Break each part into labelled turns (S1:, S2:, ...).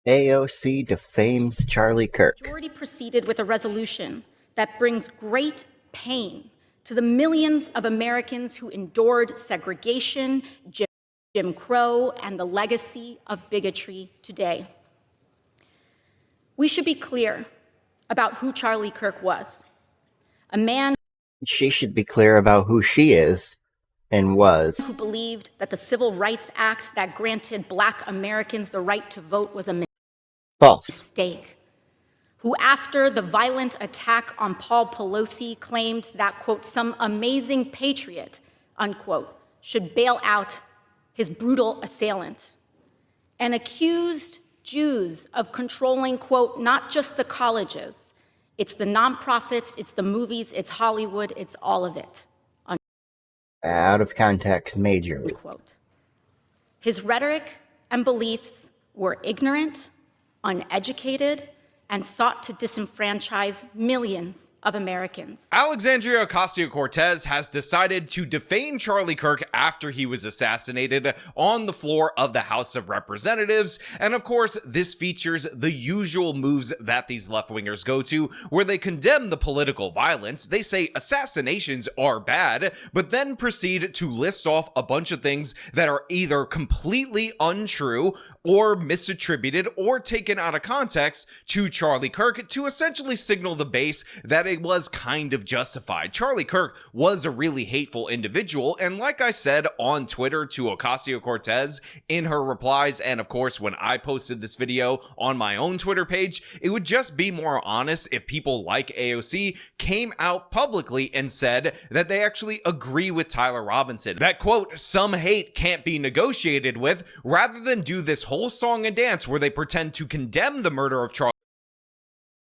S1: AOC defames Charlie Kirk.
S2: The majority proceeded with a resolution that brings great pain to the millions of Americans who endured segregation, Jim Crow, and the legacy of bigotry today. We should be clear about who Charlie Kirk was. A man
S1: She should be clear about who she is and was.
S2: Who believed that the Civil Rights Act that granted Black Americans the right to vote was a
S1: False.
S2: mistake. Who, after the violent attack on Paul Pelosi, claimed that, quote, some amazing patriot, unquote, should bail out his brutal assailant, and accused Jews of controlling, quote, not just the colleges, it's the nonprofits, it's the movies, it's Hollywood, it's all of it.
S1: Out of context, majorly.
S2: Unquote. His rhetoric and beliefs were ignorant, uneducated, and sought to disenfranchise millions of Americans.
S3: Alexandria Ocasio-Cortez has decided to defame Charlie Kirk after he was assassinated on the floor of the House of Representatives. And of course, this features the usual moves that these left-wingers go to, where they condemn the political violence. They say assassinations are bad, but then proceed to list off a bunch of things that are either completely untrue or misattributed or taken out of context to Charlie Kirk to essentially signal the base that it was kind of justified. Charlie Kirk was a really hateful individual, and like I said on Twitter to Ocasio-Cortez in her replies, and of course when I posted this video on my own Twitter page, it would just be more honest if people like AOC came out publicly and said that they actually agree with Tyler Robinson, that quote, some hate can't be negotiated with, rather than do this whole song and dance where they pretend to condemn the murder of Charlie.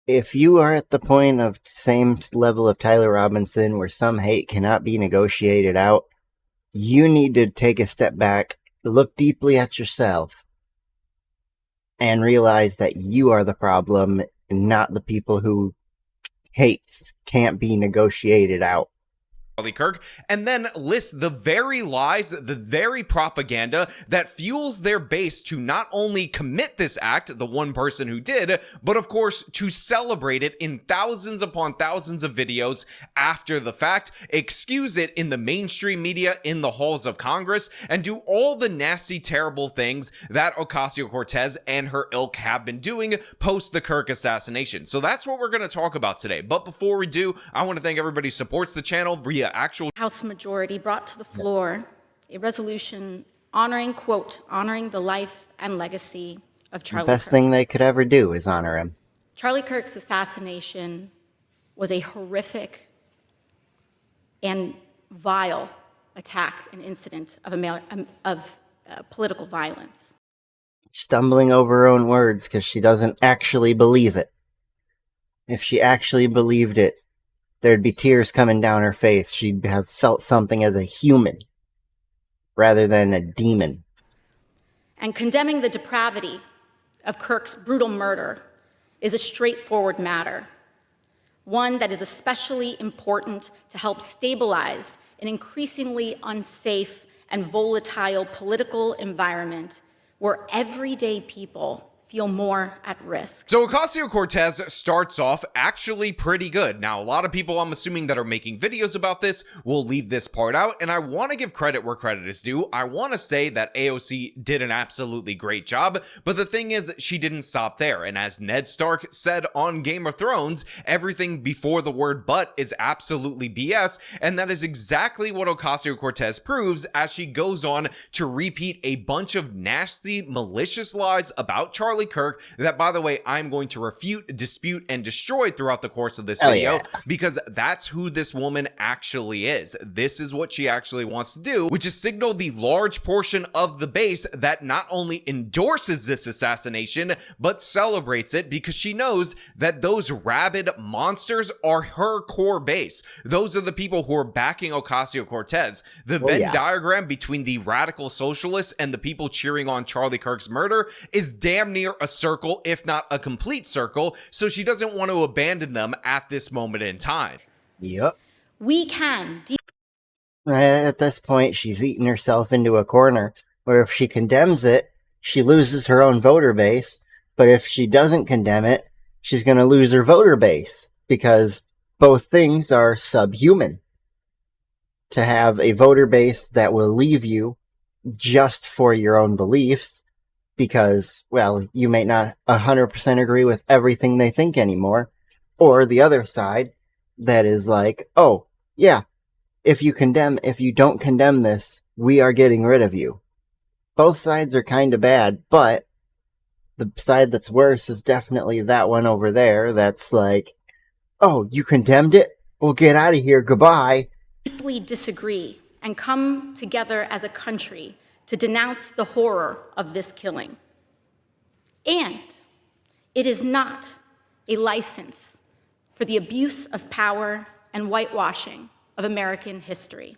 S1: If you are at the point of same level of Tyler Robinson where some hate cannot be negotiated out, you need to take a step back, look deeply at yourself, and realize that you are the problem and not the people who hate can't be negotiated out.
S3: Charlie Kirk, and then list the very lies, the very propaganda that fuels their base to not only commit this act, the one person who did, but of course to celebrate it in thousands upon thousands of videos after the fact, excuse it in the mainstream media, in the halls of Congress, and do all the nasty, terrible things that Ocasio-Cortez and her ilk have been doing post the Kirk assassination. So that's what we're going to talk about today. But before we do, I want to thank everybody who supports the channel via actual
S2: House majority brought to the floor a resolution honoring, quote, honoring the life and legacy of Charlie Kirk.
S1: The best thing they could ever do is honor him.
S2: Charlie Kirk's assassination was a horrific and vile attack and incident of political violence.
S1: Stumbling over her own words because she doesn't actually believe it. If she actually believed it, there'd be tears coming down her face. She'd have felt something as a human rather than a demon.
S2: And condemning the depravity of Kirk's brutal murder is a straightforward matter, one that is especially important to help stabilize an increasingly unsafe and volatile political environment where everyday people feel more at risk.
S3: So Ocasio-Cortez starts off actually pretty good. Now, a lot of people, I'm assuming, that are making videos about this will leave this part out, and I want to give credit where credit is due. I want to say that AOC did an absolutely great job, but the thing is, she didn't stop there, and as Ned Stark said on Game of Thrones, everything before the word but is absolutely BS, and that is exactly what Ocasio-Cortez proves as she goes on to repeat a bunch of nasty, malicious lies about Charlie Kirk that, by the way, I'm going to refute, dispute, and destroy throughout the course of this video, because that's who this woman actually is. This is what she actually wants to do, which is signal the large portion of the base that not only endorses this assassination, but celebrates it, because she knows that those rabid monsters are her core base. Those are the people who are backing Ocasio-Cortez. The Venn diagram between the radical socialists and the people cheering on Charlie Kirk's murder is damn near a circle, if not a complete circle, so she doesn't want to abandon them at this moment in time.
S1: Yep.
S2: We can.
S1: At this point, she's eaten herself into a corner where if she condemns it, she loses her own voter base, But if she doesn't condemn it, she's going to lose her voter base, because both things are subhuman. To have a voter base that will leave you just for your own beliefs, because, well, you may not 100% agree with everything they think anymore, or the other side that is like, oh, yeah, if you don't condemn this, we are getting rid of you. Both sides are kind of bad, but the side that's worse is definitely that one over there that's like, oh, you condemned it? Well, get out of here, goodbye.
S2: Deeply disagree and come together as a country to denounce the horror of this killing. And it is not a license for the abuse of power and whitewashing of American history.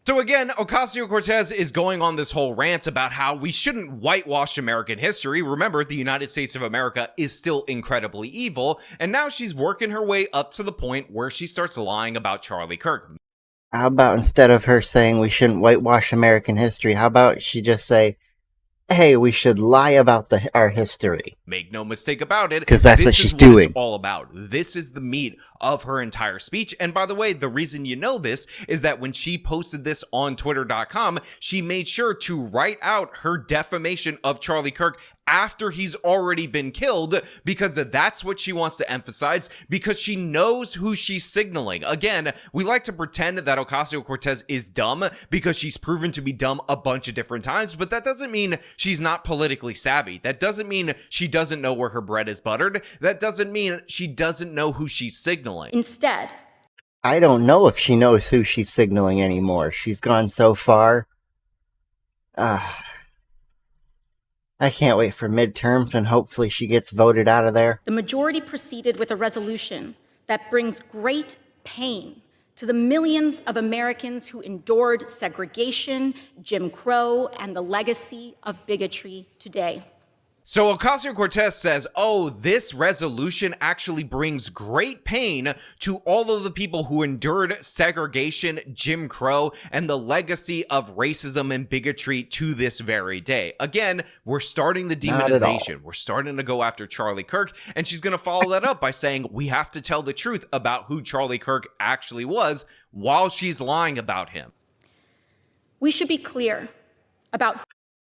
S3: So again, Ocasio-Cortez is going on this whole rant about how we shouldn't whitewash American history. Remember, the United States of America is still incredibly evil, and now she's working her way up to the point where she starts lying about Charlie Kirk.
S1: How about instead of her saying we shouldn't whitewash American history, how about she just say, hey, we should lie about our history?
S3: Make no mistake about it,
S1: because that's what she's doing.
S3: It's all about. This is the meat of her entire speech. And by the way, the reason you know this is that when she posted this on Twitter.com, she made sure to write out her defamation of Charlie Kirk after he's already been killed, because that's what she wants to emphasize, because she knows who she's signaling. Again, we like to pretend that Ocasio-Cortez is dumb because she's proven to be dumb a bunch of different times, but that doesn't mean she's not politically savvy. That doesn't mean she doesn't know where her bread is buttered. That doesn't mean she doesn't know who she's signaling.
S2: Instead,
S1: I don't know if she knows who she's signaling anymore. She's gone so far. I can't wait for midterms and hopefully she gets voted out of there.
S2: the majority proceeded with a resolution that brings great pain to the millions of Americans who endured segregation, Jim Crow, and the legacy of bigotry today.
S3: So Ocasio-Cortez says, oh, this resolution actually brings great pain to all of the people who endured segregation, Jim Crow, and the legacy of racism and bigotry to this very day. Again, we're starting the demonization. We're starting to go after Charlie Kirk, and she's going to follow that up by saying we have to tell the truth about who Charlie Kirk actually was while she's lying about him.
S2: We should be clear about...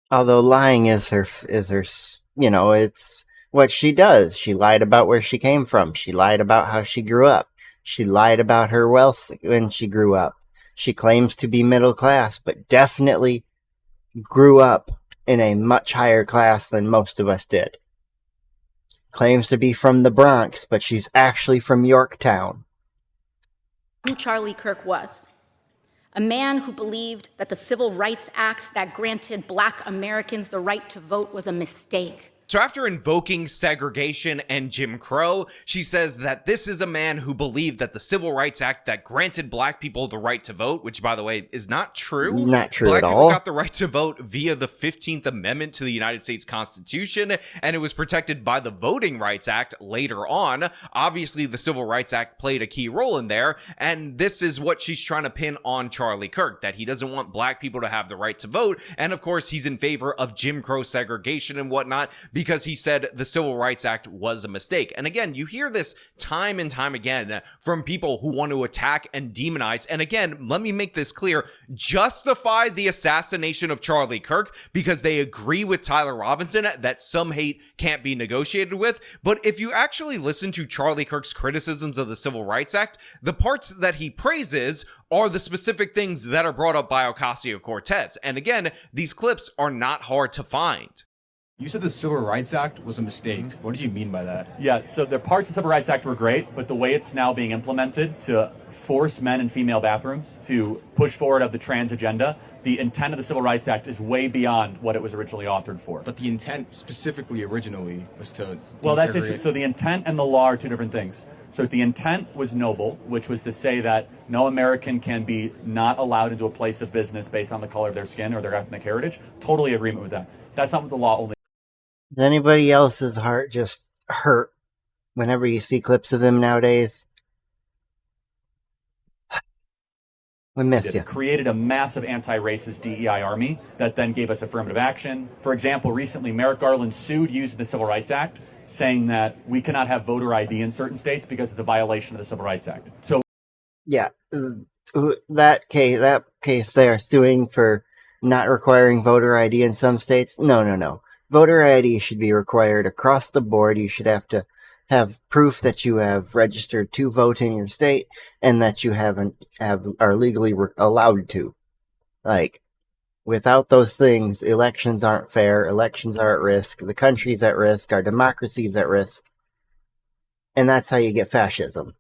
S1: Although lying is her, you know, it's what she does. She lied about where she came from. She lied about how she grew up. She lied about her wealth when she grew up. She claims to be middle class, but definitely grew up in a much higher class than most of us did. Claims to be from the Bronx, but she's actually from Yorktown.
S2: who Charlie Kirk was. A man who believed that the Civil Rights Act that granted Black Americans the right to vote was a mistake.
S3: So after invoking segregation and Jim Crow, she says that this is a man who believed that the Civil Rights Act that granted Black people the right to vote, which, by the way, is not true.
S1: Not true
S3: Black
S1: at
S3: people
S1: all.
S3: got the right to vote via the 15th Amendment to the United States Constitution, and it was protected by the Voting Rights Act later on. Obviously, the Civil Rights Act played a key role in there, and this is what she's trying to pin on Charlie Kirk, that he doesn't want Black people to have the right to vote, and of course, he's in favor of Jim Crow segregation and whatnot, because he said the Civil Rights Act was a mistake. And again, you hear this time and time again from people who want to attack and demonize. And again, let me make this clear, justify the assassination of Charlie Kirk because they agree with Tyler Robinson that some hate can't be negotiated with. But if you actually listen to Charlie Kirk's criticisms of the Civil Rights Act, the parts that he praises are the specific things that are brought up by Ocasio-Cortez. And again, these clips are not hard to find.
S4: You said the Civil Rights Act was a mistake. What do you mean by that?
S5: Yeah, so the parts of the Civil Rights Act were great, but the way it's now being implemented to force men in female bathrooms to push forward of the trans agenda, the intent of the Civil Rights Act is way beyond what it was originally authored for.
S4: But the intent specifically originally was to
S5: Well, that's
S4: desegregate.
S5: interesting. So the intent and the law are two different things. So the intent was noble, which was to say that no American can be not allowed into a place of business based on the color of their skin or their ethnic heritage. Totally agreement with that. That's not what the law only.
S1: Does anybody else's heart just hurt whenever you see clips of him nowadays? We miss you.
S5: It created a massive anti-racist DEI army that then gave us affirmative action. For example, recently Merrick Garland sued using the Civil Rights Act, saying that we cannot have voter ID in certain states because it's a violation of the Civil Rights Act. So
S1: Yeah, that case they're suing for not requiring voter ID in some states. No. Voter ID should be required across the board. You should have to have proof that you have registered to vote in your state and that you are legally allowed to. Like, without those things, elections aren't fair. Elections are at risk. The country's at risk. Our democracy's at risk. And that's how you get fascism.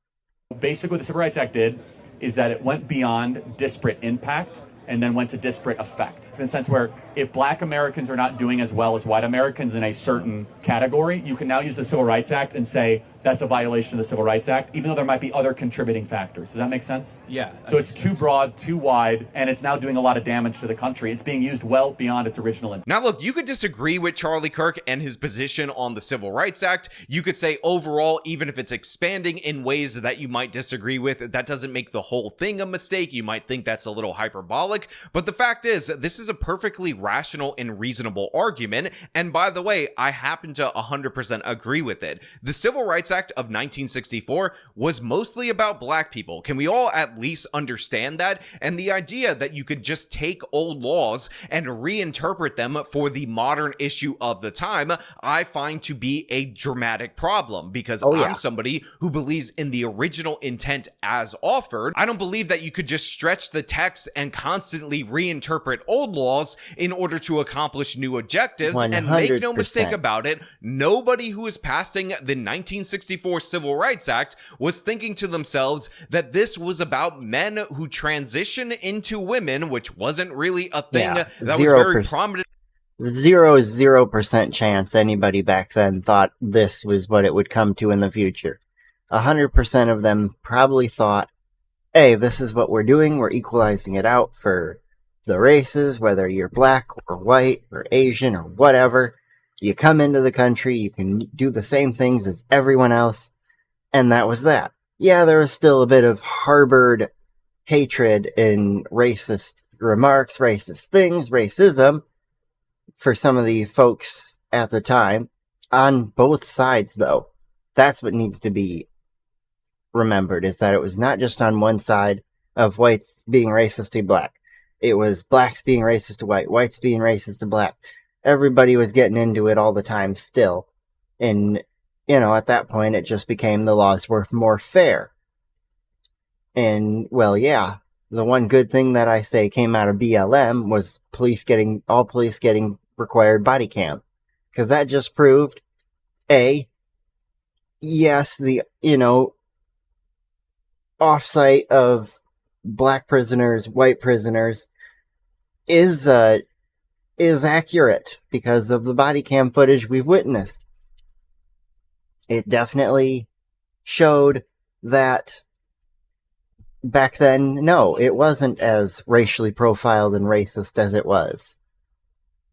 S5: basically what the Civil Rights Act did is that it went beyond disparate impact and then went to disparate effect. In the sense where if black Americans are not doing as well as white Americans in a certain category, you can now use the Civil Rights Act and say that's a violation of the Civil Rights Act, even though there might be other contributing factors. Does that make sense?
S4: Yeah.
S5: So it's too broad, too wide, and it's now doing a lot of damage to the country. It's being used well beyond its original intent.
S3: Now, look, you could disagree with Charlie Kirk and his position on the Civil Rights Act. You could say overall, even if it's expanding in ways that you might disagree with, that doesn't make the whole thing a mistake. You might think that's a little hyperbolic. But the fact is, this is a perfectly rational and reasonable argument. And by the way, I happen to 100% agree with it. The Civil Rights Act of 1964 was mostly about black people. Can we all at least understand that? And the idea that you could just take old laws and reinterpret them for the modern issue of the time, I find to be a dramatic problem, because I'm somebody who believes in the original intent as offered. I don't believe that you could just stretch the text and constantly reinterpret old laws in order to accomplish new objectives.
S1: 100%.
S3: And make no mistake about it, nobody who is passing the 1964 Civil Rights Act was thinking to themselves that this was about men who transition into women, which wasn't really a thing that was very prominent.
S1: 0% chance anybody back then thought this was what it would come to in the future. 100% of them probably thought, hey, this is what we're doing. We're equalizing it out for the races, whether you're black or white or Asian or whatever. You come into the country, you can do the same things as everyone else, and that was that. Yeah, there was still a bit of harbored hatred and racist remarks, racist things, racism for some of the folks at the time. On both sides, though, that's what needs to be remembered, is that it was not just on one side of whites being racist to black. It was blacks being racist to white, whites being racist to black. Everybody was getting into it all the time still. And, at that point, it just became the laws were more fair. And, well, yeah, the one good thing that I say came out of BLM was all police getting required body cam. Because that just proved, yes, the, offsite of black prisoners, white prisoners is accurate because of the body cam footage we've witnessed. It definitely showed that back then, no, it wasn't as racially profiled and racist as it was.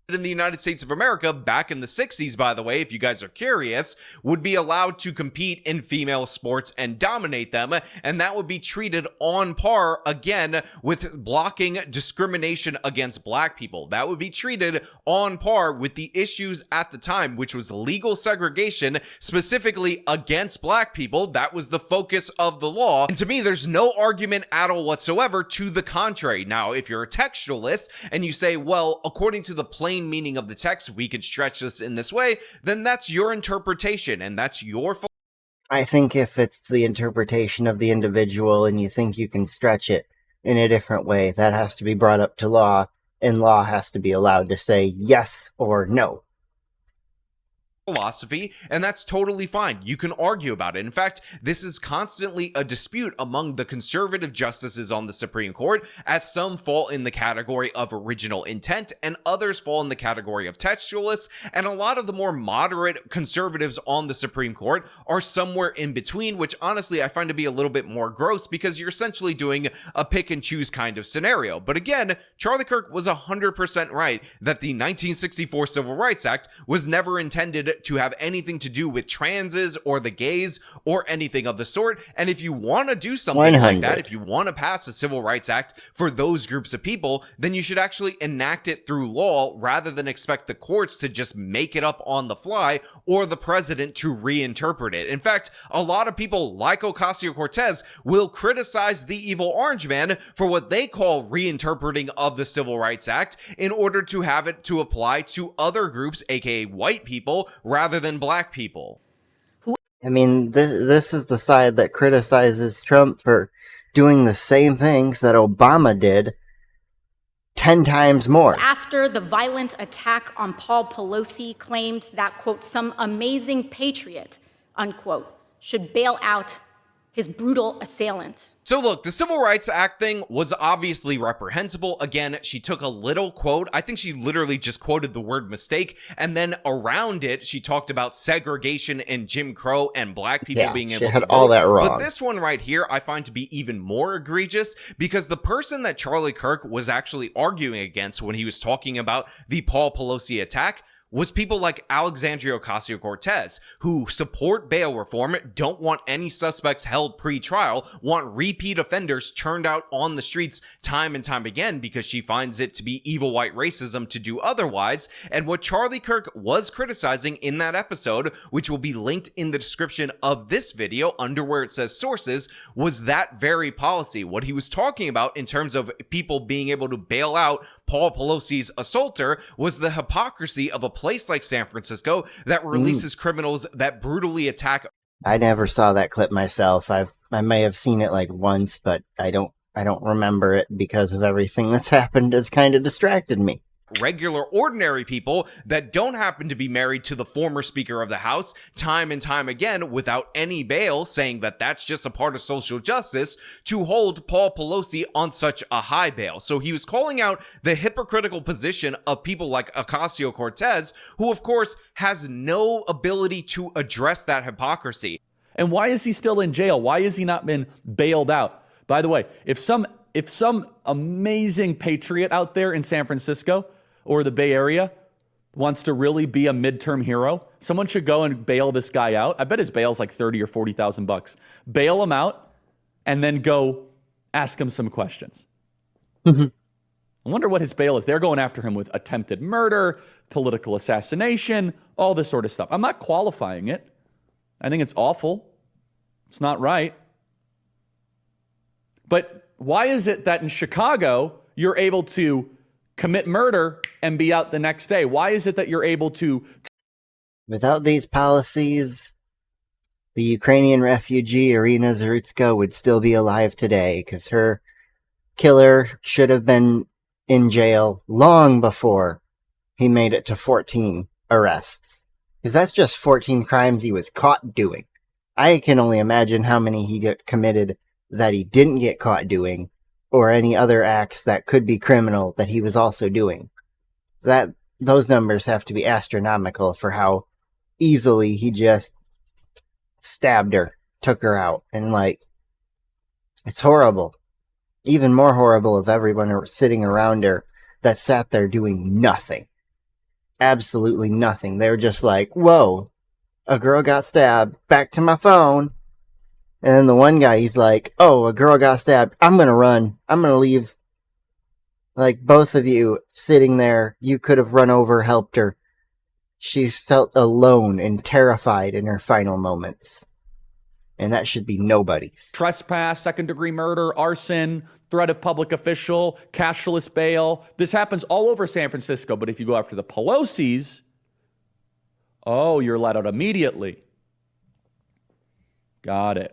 S3: In the United States of America back in the 60s, by the way, if you guys are curious, would be allowed to compete in female sports and dominate them, and that would be treated on par, again, with blocking discrimination against black people. That would be treated on par with the issues at the time, which was legal segregation, specifically against black people. That was the focus of the law, and to me, there's no argument at all whatsoever to the contrary. Now, if you're a textualist and you say, well, according to the plain meaning of the text, we could stretch this in this way, then that's your interpretation and that's your
S1: I think if it's the interpretation of the individual and you think you can stretch it in a different way, that has to be brought up to law, and law has to be allowed to say yes or no.
S3: philosophy, and that's totally fine. You can argue about it. In fact, this is constantly a dispute among the conservative justices on the Supreme Court, as some fall in the category of original intent and others fall in the category of textualists, and a lot of the more moderate conservatives on the Supreme Court are somewhere in between, which honestly I find to be a little bit more gross, because you're essentially doing a pick and choose kind of scenario. But again, Charlie Kirk was 100% right that the 1964 Civil Rights Act was never intended permitted to have anything to do with transes or the gays or anything of the sort. And if you want to do something
S1: 100.
S3: like that, if you want to pass a Civil Rights Act for those groups of people, then you should actually enact it through law rather than expect the courts to just make it up on the fly or the president to reinterpret it. In fact, a lot of people like Ocasio-Cortez will criticize the evil orange man for what they call reinterpreting of the Civil Rights Act in order to have it to apply to other groups, aka white people, rather than black people.
S1: I mean, this is the side that criticizes Trump for doing the same things that Obama did 10 times more.
S2: After the violent attack on Paul Pelosi, claimed that, quote, some amazing patriot, unquote, should bail out his brutal assailant.
S3: So look, the Civil Rights Act thing was obviously reprehensible. Again, she took a little quote. I think she literally just quoted the word mistake. And then around it, she talked about segregation and Jim Crow and black people being able to vote.
S1: She had all that wrong.
S3: But this one right here, I find to be even more egregious because the person that Charlie Kirk was actually arguing against when he was talking about the Paul Pelosi attack was people like Alexandria Ocasio-Cortez, who support bail reform, don't want any suspects held pre-trial, want repeat offenders turned out on the streets time and time again because she finds it to be evil white racism to do otherwise. And what Charlie Kirk was criticizing in that episode, which will be linked in the description of this video under where it says sources, was that very policy. What he was talking about in terms of people being able to bail out Paul Pelosi's assaulter was the hypocrisy of a place like San Francisco that releases criminals that brutally attack.
S1: I never saw that clip myself. I may have seen it like once, but I don't remember it because of everything that's happened has kind of distracted me.
S3: Regular, ordinary people that don't happen to be married to the former Speaker of the House time and time again without any bail, saying that that's just a part of social justice, to hold Paul Pelosi on such a high bail. So he was calling out the hypocritical position of people like Ocasio-Cortez, who of course has no ability to address that hypocrisy.
S6: And why is he still in jail? Why has he not been bailed out? By the way, if some amazing patriot out there in San Francisco or the Bay Area wants to really be a midterm hero, someone should go and bail this guy out. I bet his bail's like $30,000 or $40,000. Bail him out and then go ask him some questions. I wonder what his bail is. They're going after him with attempted murder, political assassination, all this sort of stuff. I'm not qualifying it. I think it's awful. It's not right. But why is it that in Chicago, you're able to commit murder and be out the next day? Why is it that you're able to...
S1: Without these policies, the Ukrainian refugee Irina Zarutska would still be alive today because her killer should have been in jail long before he made it to 14 arrests. Because that's just 14 crimes he was caught doing. I can only imagine how many he committed that he didn't get caught doing, or any other acts that could be criminal that he was also doing. Those numbers have to be astronomical for how easily he just stabbed her, took her out, and it's horrible. Even more horrible of everyone sitting around her that sat there doing nothing. Absolutely nothing. They were just like, whoa, a girl got stabbed, back to my phone. And then the one guy, he's like, oh, a girl got stabbed. I'm going to run. I'm going to leave. Like, both of you sitting there, you could have run over, helped her. She felt alone and terrified in her final moments. And that should be nobody's.
S6: Trespass, second-degree murder, arson, threat of public official, cashless bail. This happens all over San Francisco. But if you go after the Pelosi's, oh, you're let out immediately. Got it.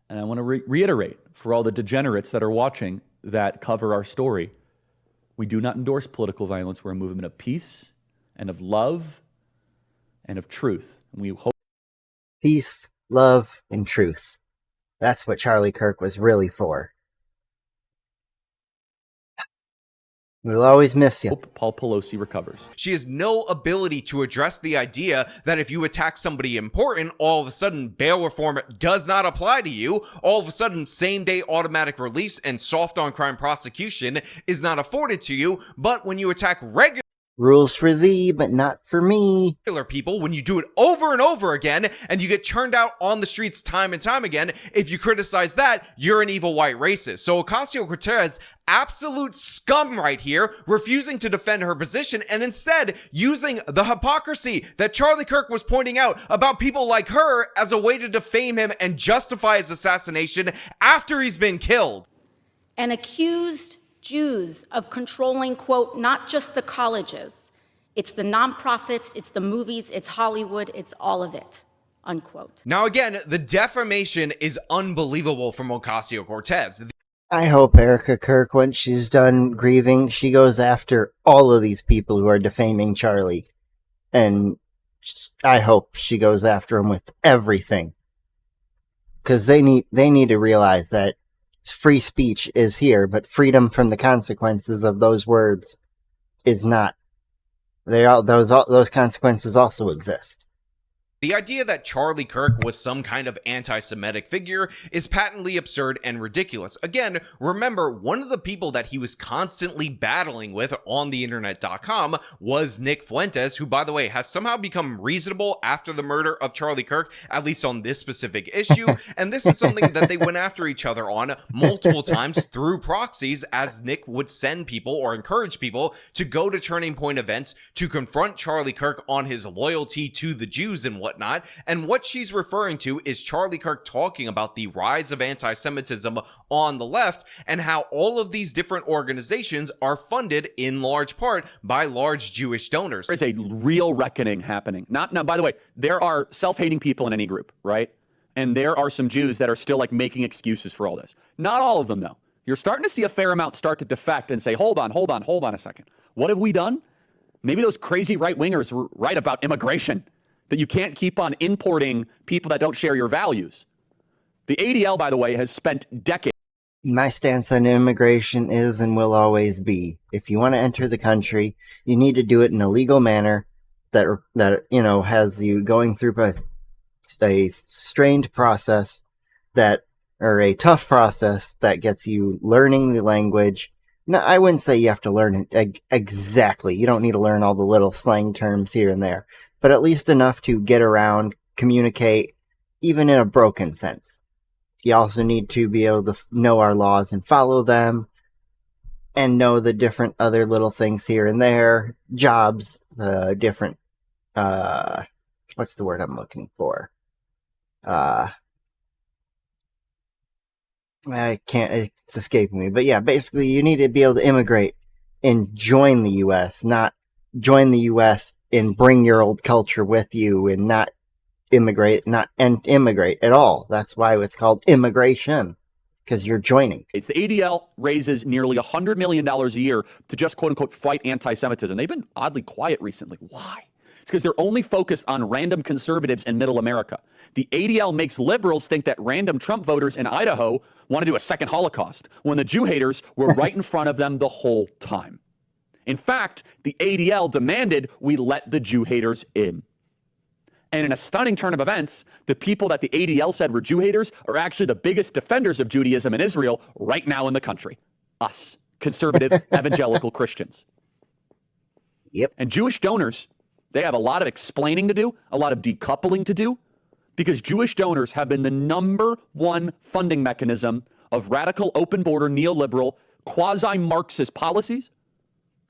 S6: And I want to reiterate for all the degenerates that are watching that cover our story, we do not endorse political violence. We're a movement of peace and of love and of truth. And we hope
S1: peace, love, and truth. That's what Charlie Kirk was really for. We'll always miss you.
S6: hope Paul Pelosi recovers.
S3: She has no ability to address the idea that if you attack somebody important, all of a sudden bail reform does not apply to you. All of a sudden, same-day automatic release and soft on crime prosecution is not afforded to you. But when you attack regular
S1: Rules for thee, but not for me.
S3: People, when you do it over and over again and you get turned out on the streets time and time again, if you criticize that, you're an evil white racist. So Ocasio-Cortez, absolute scum right here, refusing to defend her position and instead using the hypocrisy that Charlie Kirk was pointing out about people like her as a way to defame him and justify his assassination after he's been killed.
S2: And accused Jews of controlling, quote, not just the colleges, it's the nonprofits, it's the movies, it's Hollywood, it's all of it, unquote.
S3: Now again, the defamation is unbelievable from Ocasio-Cortez.
S1: I hope Erica Kirk, when she's done grieving, she goes after all of these people who are defaming Charlie. And I hope she goes after them with everything. Because they need to realize that free speech is here, but freedom from the consequences of those words is not. Those consequences also exist.
S3: The idea that Charlie Kirk was some kind of anti-Semitic figure is patently absurd and ridiculous. Again, remember, one of the people that he was constantly battling with on the internet.com was Nick Fuentes, who, by the way, has somehow become reasonable after the murder of Charlie Kirk, at least on this specific issue. And this is something that they went after each other on multiple times through proxies, as Nick would send people or encourage people to go to Turning Point events to confront Charlie Kirk on his loyalty to the Jews and whatnot. And what she's referring to is Charlie Kirk talking about the rise of anti-Semitism on the left and how all of these different organizations are funded in large part by large Jewish donors.
S6: There's a real reckoning happening. Now, by the way, there are self-hating people in any group, right? And there are some Jews that are still like making excuses for all this. Not all of them, though. You're starting to see a fair amount start to defect and say, hold on a second. What have we done? Maybe those crazy right-wingers were right about immigration, that you can't keep on importing people that don't share your values. The ADL, by the way, has spent decades.
S1: My stance on immigration is and will always be, if you want to enter the country, you need to do it in a legal manner that has you going through a strained process or a tough process that gets you learning the language. No, I wouldn't say you have to learn it exactly. You don't need to learn all the little slang terms here and there, but at least enough to get around, communicate, even in a broken sense. You also need to be able to know our laws and follow them, and know the different other little things here and there, jobs, the different, what's the word I'm looking for? It's escaping me. But yeah, basically you need to be able to immigrate and join the U.S., not join the U.S. and bring your old culture with you and not immigrate at all. That's why it's called immigration, because you're joining.
S6: The ADL raises nearly $100 million a year to just quote unquote fight anti-Semitism. They've been oddly quiet recently. Why? It's because they're only focused on random conservatives in middle America. The ADL makes liberals think that random Trump voters in Idaho want to do a second Holocaust, when the Jew haters were right in front of them the whole time. In fact, the ADL demanded we let the Jew haters in. And in a stunning turn of events, the people that the ADL said were Jew haters are actually the biggest defenders of Judaism in Israel right now in the country. Us, conservative evangelical Christians.
S1: Yep.
S6: And Jewish donors, they have a lot of explaining to do, a lot of decoupling to do, because Jewish donors have been the number one funding mechanism of radical, open border, neoliberal, quasi-Marxist policies,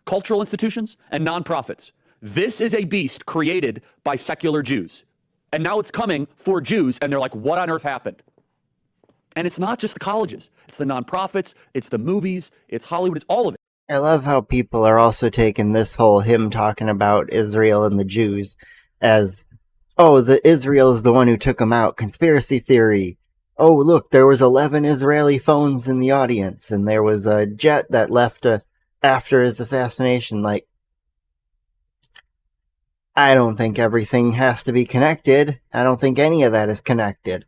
S6: cultural institutions, and nonprofits. This is a beast created by secular Jews. And now it's coming for Jews, and they're like, what on earth happened? And it's not just the colleges. It's the nonprofits, it's the movies, it's Hollywood, it's all of it.
S1: I love how people are also taking this whole him talking about Israel and the Jews as, oh, the Israel is the one who took them out. Conspiracy theory. Oh, look, there was 11 Israeli phones in the audience, and there was a jet that left after his assassination. Like, I don't think everything has to be connected. I don't think any of that is connected.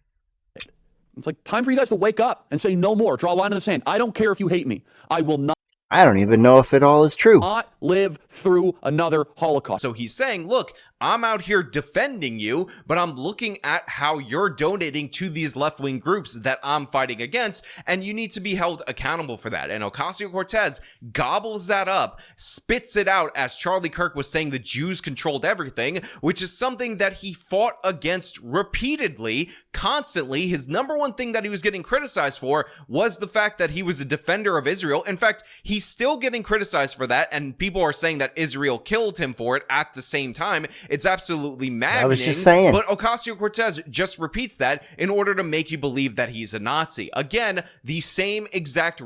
S6: It's like time for you guys to wake up and say no more. Draw a line in the sand. I don't care if you hate me. I will not.
S1: I don't even know if it all is true.
S6: Not live through another Holocaust.
S3: So he's saying, look, I'm out here defending you, but I'm looking at how you're donating to these left-wing groups that I'm fighting against, and you need to be held accountable for that. And Ocasio-Cortez gobbles that up, spits it out, as Charlie Kirk was saying the Jews controlled everything, which is something that he fought against repeatedly, constantly. His number one thing that he was getting criticized for was the fact that he was a defender of Israel. In fact, he's still getting criticized for that, and people are saying that Israel killed him for it at the same time. It's absolutely maddening.
S1: I was just saying.
S3: But Ocasio-Cortez just repeats that in order to make you believe that he's a Nazi. Again, the same exact...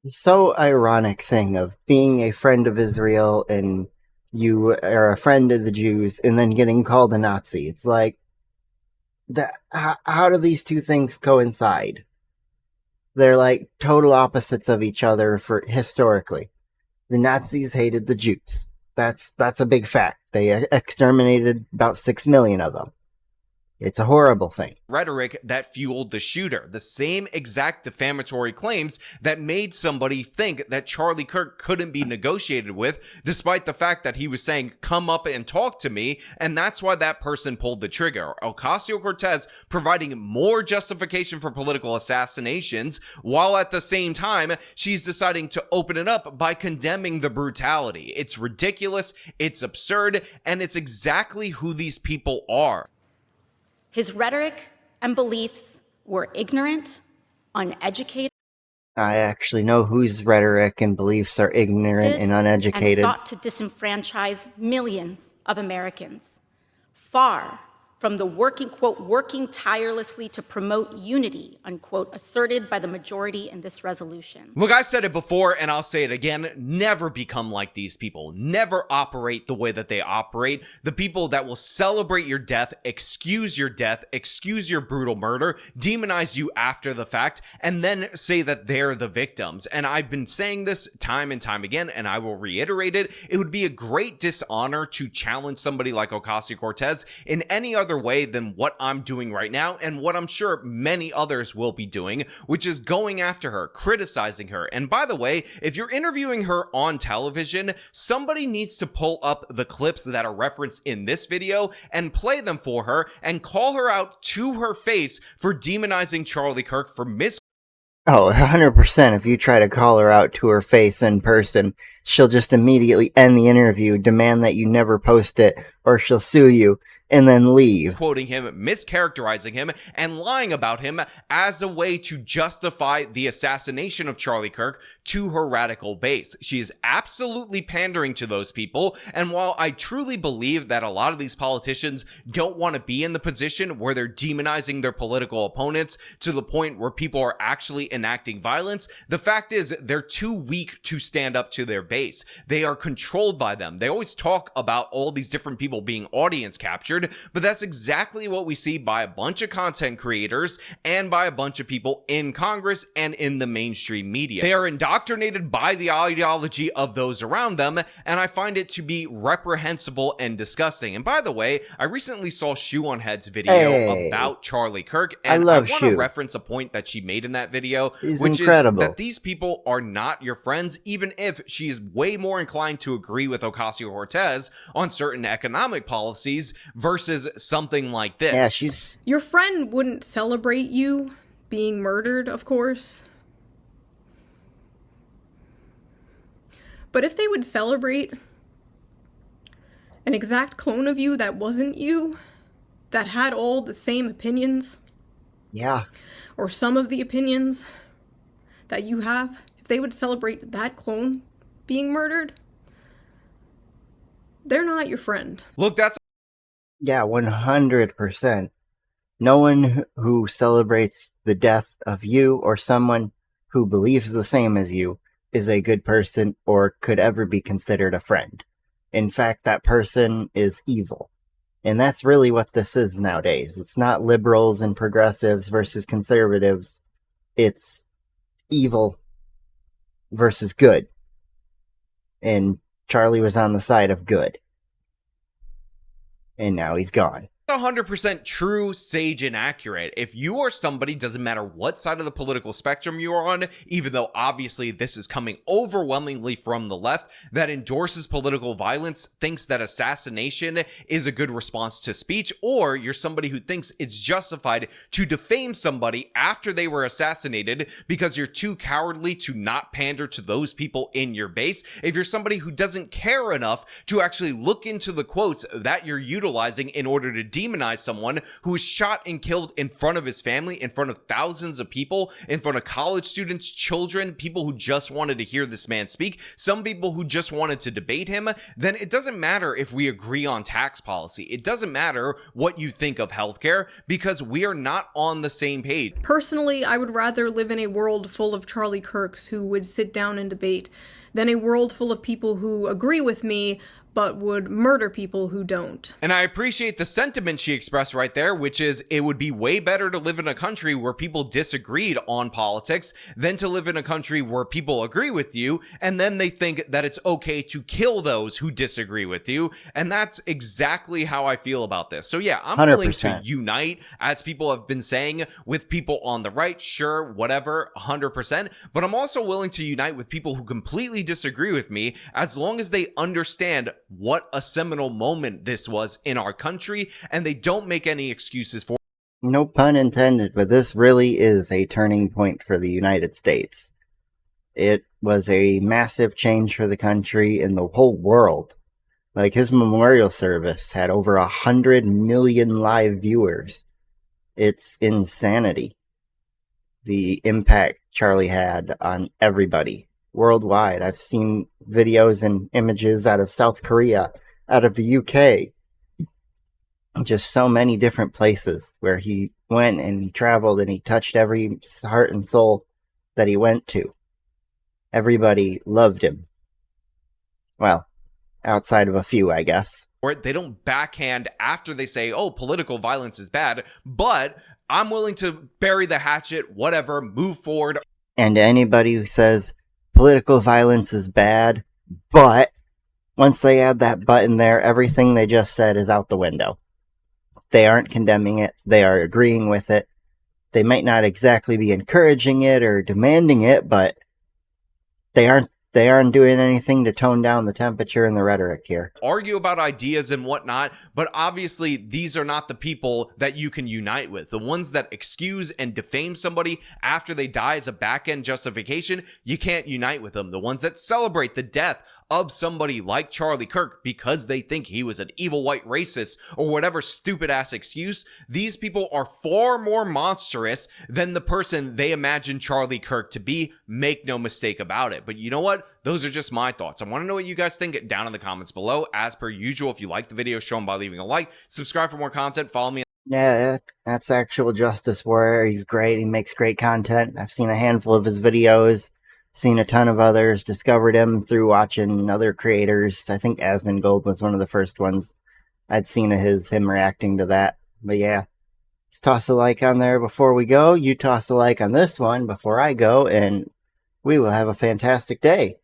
S1: So ironic thing of being a friend of Israel and you are a friend of the Jews and then getting called a Nazi. It's like, how do these two things coincide? They're like total opposites of each other for historically. The Nazis hated the Jews. That's a big fact. They exterminated about 6 million of them. It's a horrible thing.
S3: Rhetoric that fueled the shooter. The same exact defamatory claims that made somebody think that Charlie Kirk couldn't be negotiated with, despite the fact that he was saying, come up and talk to me, and that's why that person pulled the trigger. Ocasio-Cortez providing more justification for political assassinations, while at the same time, she's deciding to open it up by condemning the brutality. It's ridiculous, it's absurd, and it's exactly who these people are.
S2: His rhetoric and beliefs were ignorant, uneducated.
S1: I actually know whose rhetoric and beliefs are ignorant and uneducated.
S2: And sought to disenfranchise millions of Americans. Far from the working tirelessly to promote unity, unquote, asserted by the majority in this resolution.
S3: Look, I've said it before and I'll say it again, never become like these people. Never operate the way that they operate. The people that will celebrate your death, excuse your brutal murder, demonize you after the fact, and then say that they're the victims. And I've been saying this time and time again, and I will reiterate it. It would be a great dishonor to challenge somebody like Ocasio-Cortez in any other way than what I'm doing right now, and what I'm sure many others will be doing, which is going after her, criticizing her. And by the way, if you're interviewing her on television, somebody needs to pull up the clips that are referenced in this video and play them for her and call her out to her face for demonizing Charlie Kirk, for
S1: Oh, 100%. If you try to call her out to her face in person, she'll just immediately end the interview, demand that you never post it, or she'll sue you, and then leave.
S3: Quoting him, mischaracterizing him, and lying about him as a way to justify the assassination of Charlie Kirk to her radical base. She is absolutely pandering to those people, and while I truly believe that a lot of these politicians don't want to be in the position where they're demonizing their political opponents to the point where people are actually enacting violence, the fact is they're too weak to stand up to their base. They are controlled by them. They always talk about all these different people being audience captured, but that's exactly what we see by a bunch of content creators and by a bunch of people in Congress and in the mainstream media. They are indoctrinated by the ideology of those around them, and I find it to be reprehensible and disgusting. And by the way, I recently saw Shoe on Head's video about Charlie Kirk, and I want to reference a point that she made in that video, which is that these people are not your friends, even if she's way more inclined to agree with Ocasio-Cortez on certain economic policies versus something like this.
S1: Yeah, she's...
S7: Your friend wouldn't celebrate you being murdered, of course. But if they would celebrate an exact clone of you that wasn't you, that had all the same opinions,
S1: yeah,
S7: or some of the opinions that you have, if they would celebrate that clone being murdered, they're not your friend.
S3: Look, that's...
S1: Yeah, 100%. No one who celebrates the death of you or someone who believes the same as you is a good person or could ever be considered a friend. In fact, that person is evil. And that's really what this is nowadays. It's not liberals and progressives versus conservatives. It's evil versus good. And Charlie was on the side of good. And now he's gone.
S3: 100% true, sage, and accurate. If you are somebody, doesn't matter what side of the political spectrum you are on, even though obviously this is coming overwhelmingly from the left, that endorses political violence, thinks that assassination is a good response to speech, or you're somebody who thinks it's justified to defame somebody after they were assassinated because you're too cowardly to not pander to those people in your base, if you're somebody who doesn't care enough to actually look into the quotes that you're utilizing in order to demonize someone who was shot and killed in front of his family, in front of thousands of people, in front of college students, children, people who just wanted to hear this man speak, some people who just wanted to debate him, then it doesn't matter if we agree on tax policy. It doesn't matter what you think of healthcare, because we are not on the same page.
S7: Personally, I would rather live in a world full of Charlie Kirks who would sit down and debate than a world full of people who agree with me but would murder people who don't.
S3: And I appreciate the sentiment she expressed right there, which is it would be way better to live in a country where people disagreed on politics than to live in a country where people agree with you and then they think that it's okay to kill those who disagree with you. And that's exactly how I feel about this. So yeah, I'm willing to
S1: 100%.
S3: unite, as people have been saying, with people on the right, sure, whatever, 100%. But I'm also willing to unite with people who completely disagree with me, as long as they understand what a seminal moment this was in our country, and they don't make any excuses for it.
S1: No pun intended, but this really is a turning point for the United States. It was a massive change for the country and the whole world. Like, his memorial service had over 100 million live viewers. It's insanity, the impact Charlie had on everybody worldwide. I've seen videos and images out of South Korea, out of the UK, just so many different places where he went and he traveled and he touched every heart and soul that he went to. Everybody loved him. Well, outside of a few, I guess.
S3: They don't backhand after they say, oh, political violence is bad, but I'm willing to bury the hatchet, whatever, move forward.
S1: And anybody who says political violence is bad, but once they add that but in there, everything they just said is out the window. They aren't condemning it. They are agreeing with it. They might not exactly be encouraging it or demanding it, but they aren't doing anything to tone down the temperature and the rhetoric here.
S3: Argue about ideas and whatnot, but obviously these are not the people that you can unite with. The ones that excuse and defame somebody after they die as a back-end justification, you can't unite with them. The ones that celebrate the death of somebody like Charlie Kirk because they think he was an evil white racist or whatever stupid ass excuse, these people are far more monstrous than the person they imagine Charlie Kirk to be. Make no mistake about it. But you know what? Those are just my thoughts. I want to know what you guys think down in the comments below. As per usual, if you like the video, show them by leaving a like, subscribe for more content, follow me.
S1: Yeah, that's Actual Justice Warrior. He's great. He makes great content. I've seen a handful of his videos, seen a ton of others, discovered him through watching other creators. I think Asmongold was one of the first ones I'd seen of him reacting to that. But yeah, just toss a like on there before we go. You toss a like on this one before I go, and we will have a fantastic day.